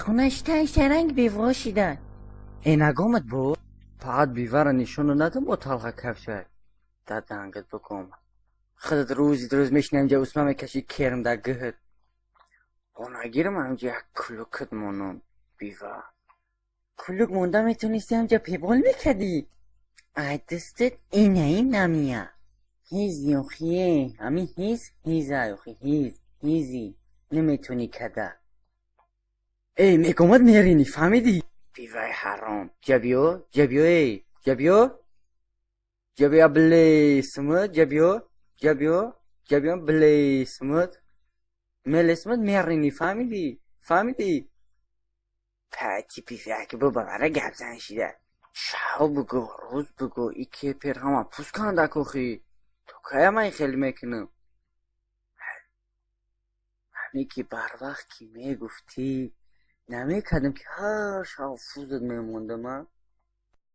خونش تنگ رنگ بیوه شیدن. نگامت بود؟ فقط بیوه را نشونو ندم با تلخه کفشه دادنگت بکن. خودت روز میشنم جا اسمه میکشی کرم در گهت. نگیرم همجا یک کلوکت مونم بیوه. کلوک مونده میتونستی همجا پیبال میکدی. دستت اینه نمیه. هیز یوخیه همی هیزه یوخی هیزی نمیتونی کده. نگامت میرینی فهمیدی؟ بیوه حرام جبیو بلیسمت جبیو بلیسمت ملسمت میرینی فهمیدی؟ پاتی پیفه که بابره گبزن شیده. شاو بگو روز بگو ای که پر همه پوست کنده کخی. تو که من خیلی میکنم. همی که بر وقت که میگفتی نمیکردم که هر شاو فوزت میمونده من.